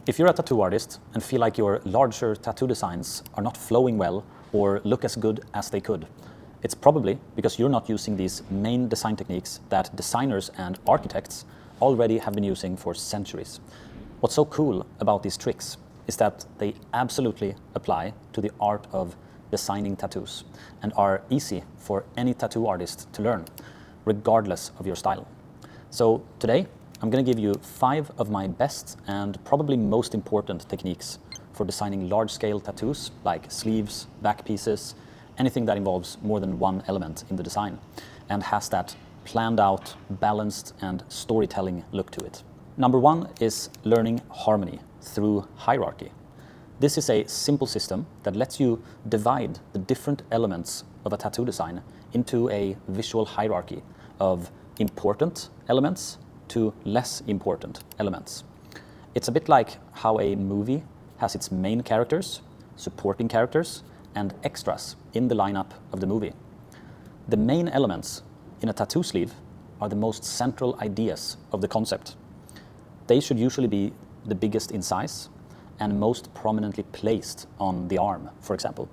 If you're a tattoo artist and feel like your larger tattoo designs are not flowing well or look as good as they could, it's probably because you're not using these main design techniques that designers and architects already have been using for centuries. What's so cool about these tricks is that they absolutely apply to the art of designing tattoos and are easy for any tattoo artist to learn, regardless of your style. So today, I'm going to give you 5 of my best and probably most important techniques for designing large-scale tattoos like sleeves, back pieces, anything that involves more than one element in the design and has that planned out, balanced and storytelling look to it. Number 1 is learning harmony through hierarchy. This is a simple system that lets you divide the different elements of a tattoo design into a visual hierarchy of important elements to less important elements. It's a bit like how a movie has its main characters, supporting characters, and extras in the lineup of the movie. The main elements in a tattoo sleeve are the most central ideas of the concept. They should usually be the biggest in size and most prominently placed on the arm, for example.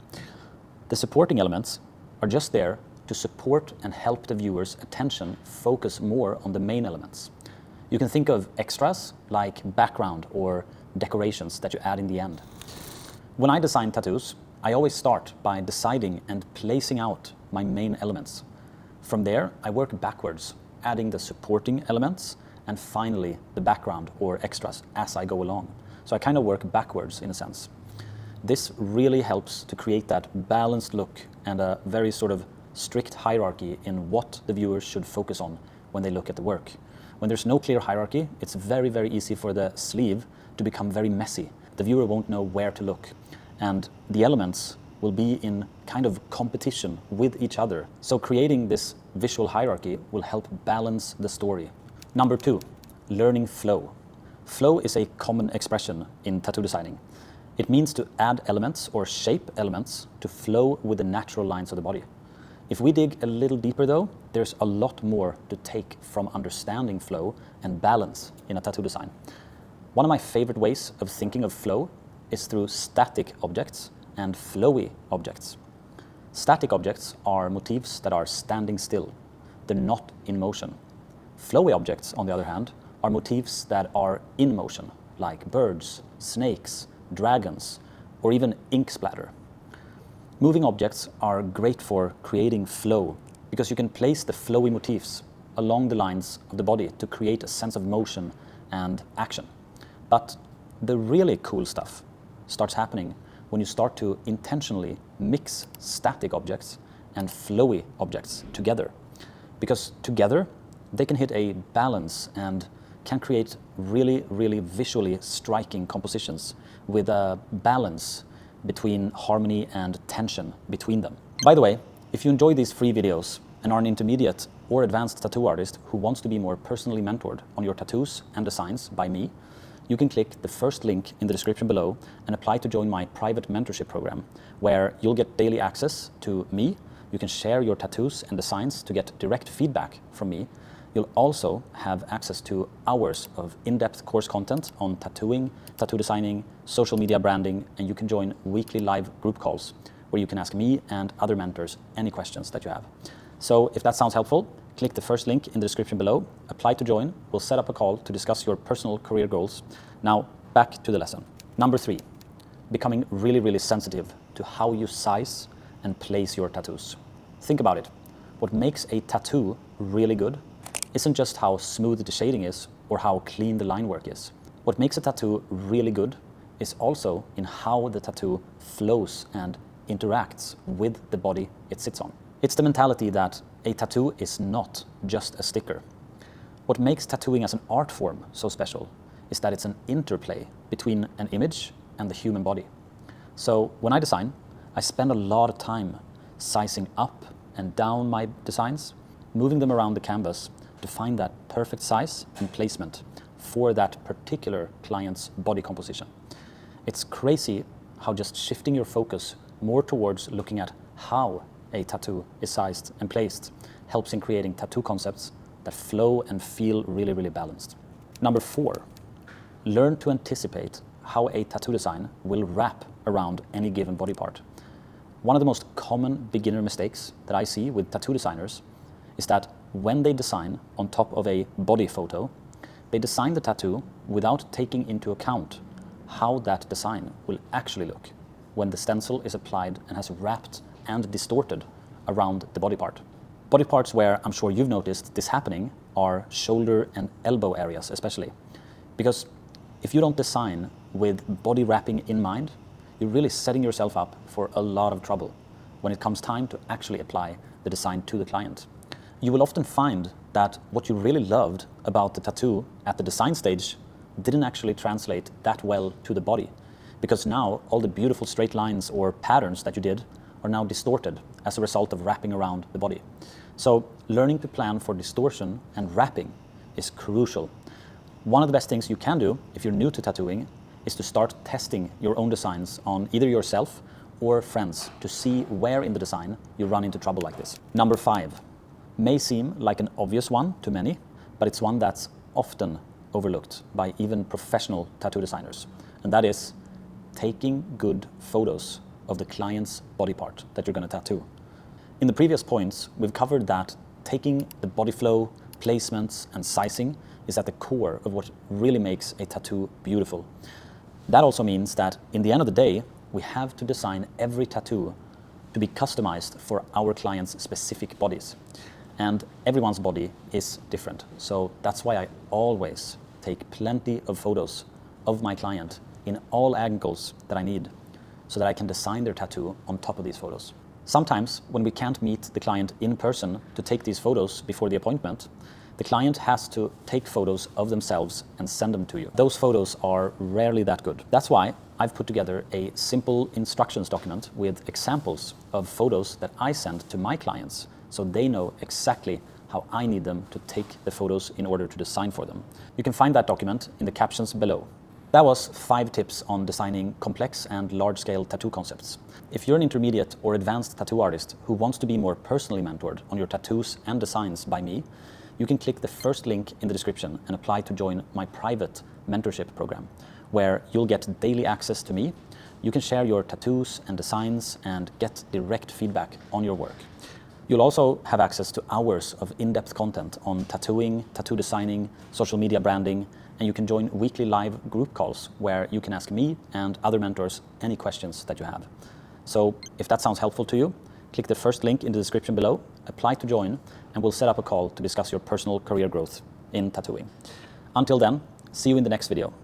The supporting elements are just there to support and help the viewer's attention focus more on the main elements. You can think of extras like background or decorations that you add in the end. When I design tattoos, I always start by deciding and placing out my main elements. From there, I work backwards, adding the supporting elements and finally the background or extras as I go along. So I kind of work backwards in a sense. This really helps to create that balanced look and a very sort of strict hierarchy in what the viewers should focus on when they look at the work. When there's no clear hierarchy, it's very, very easy for the sleeve to become very messy. The viewer won't know where to look. And the elements will be in kind of competition with each other. So creating this visual hierarchy will help balance the story. Number 2, learning flow. Flow is a common expression in tattoo designing. It means to add elements or shape elements to flow with the natural lines of the body. If we dig a little deeper though, there's a lot more to take from understanding flow and balance in a tattoo design. One of my favorite ways of thinking of flow is through static objects and flowy objects. Static objects are motifs that are standing still. They're not in motion. Flowy objects, on the other hand, are motifs that are in motion, like birds, snakes, dragons, or even ink splatter. Moving objects are great for creating flow because you can place the flowy motifs along the lines of the body to create a sense of motion and action. But the really cool stuff starts happening when you start to intentionally mix static objects and flowy objects together. Because together they can hit a balance and can create really, really visually striking compositions with a balance between harmony and tension between them. By the way, if you enjoy these free videos and are an intermediate or advanced tattoo artist who wants to be more personally mentored on your tattoos and designs by me, you can click the first link in the description below and apply to join my private mentorship program, where you'll get daily access to me. You can share your tattoos and designs to get direct feedback from me. You'll also have access to hours of in-depth course content on tattooing, tattoo designing, social media branding, and you can join weekly live group calls where you can ask me and other mentors any questions that you have. So if that sounds helpful, click the first link in the description below, apply to join, we'll set up a call to discuss your personal career goals. Now, back to the lesson. Number 3, becoming really, really sensitive to how you size and place your tattoos. Think about it. What makes a tattoo really good isn't just how smooth the shading is or how clean the line work is. What makes a tattoo really good is also in how the tattoo flows and interacts with the body it sits on. It's the mentality that a tattoo is not just a sticker. What makes tattooing as an art form so special is that it's an interplay between an image and the human body. So when I design, I spend a lot of time sizing up and down my designs, moving them around the canvas to find that perfect size and placement for that particular client's body composition. It's crazy how just shifting your focus more towards looking at how a tattoo is sized and placed helps in creating tattoo concepts that flow and feel really, really balanced. Number 4, learn to anticipate how a tattoo design will wrap around any given body part. One of the most common beginner mistakes that I see with tattoo designers is that when they design on top of a body photo, they design the tattoo without taking into account how that design will actually look when the stencil is applied and has wrapped and distorted around the body part. Body parts where I'm sure you've noticed this happening are shoulder and elbow areas especially. Because if you don't design with body wrapping in mind, you're really setting yourself up for a lot of trouble when it comes time to actually apply the design to the client. You will often find that what you really loved about the tattoo at the design stage didn't actually translate that well to the body, because now all the beautiful straight lines or patterns that you did are now distorted as a result of wrapping around the body. So learning to plan for distortion and wrapping is crucial. One of the best things you can do if you're new to tattooing is to start testing your own designs on either yourself or friends to see where in the design you run into trouble like this. Number 5 may seem like an obvious one to many, but it's one that's often overlooked by even professional tattoo designers, and that is taking good photos of the client's body part that you're going to tattoo. In the previous points, we've covered that taking the body flow, placements, and sizing is at the core of what really makes a tattoo beautiful. That also means that in the end of the day, we have to design every tattoo to be customized for our clients' specific bodies. And everyone's body is different. So that's why I always take plenty of photos of my client in all angles that I need so that I can design their tattoo on top of these photos. Sometimes when we can't meet the client in person to take these photos before the appointment, the client has to take photos of themselves and send them to you. Those photos are rarely that good. That's why I've put together a simple instructions document with examples of photos that I send to my clients so they know exactly how I need them to take the photos in order to design for them. You can find that document in the captions below. That was 5 tips on designing complex and large-scale tattoo concepts. If you're an intermediate or advanced tattoo artist who wants to be more personally mentored on your tattoos and designs by me, you can click the first link in the description and apply to join my private mentorship program, where you'll get daily access to me. You can share your tattoos and designs and get direct feedback on your work. You'll also have access to hours of in-depth content on tattooing, tattoo designing, social media branding, and you can join weekly live group calls where you can ask me and other mentors any questions that you have. So if that sounds helpful to you, click the first link in the description below, apply to join, and we'll set up a call to discuss your personal career growth in tattooing. Until then, see you in the next video.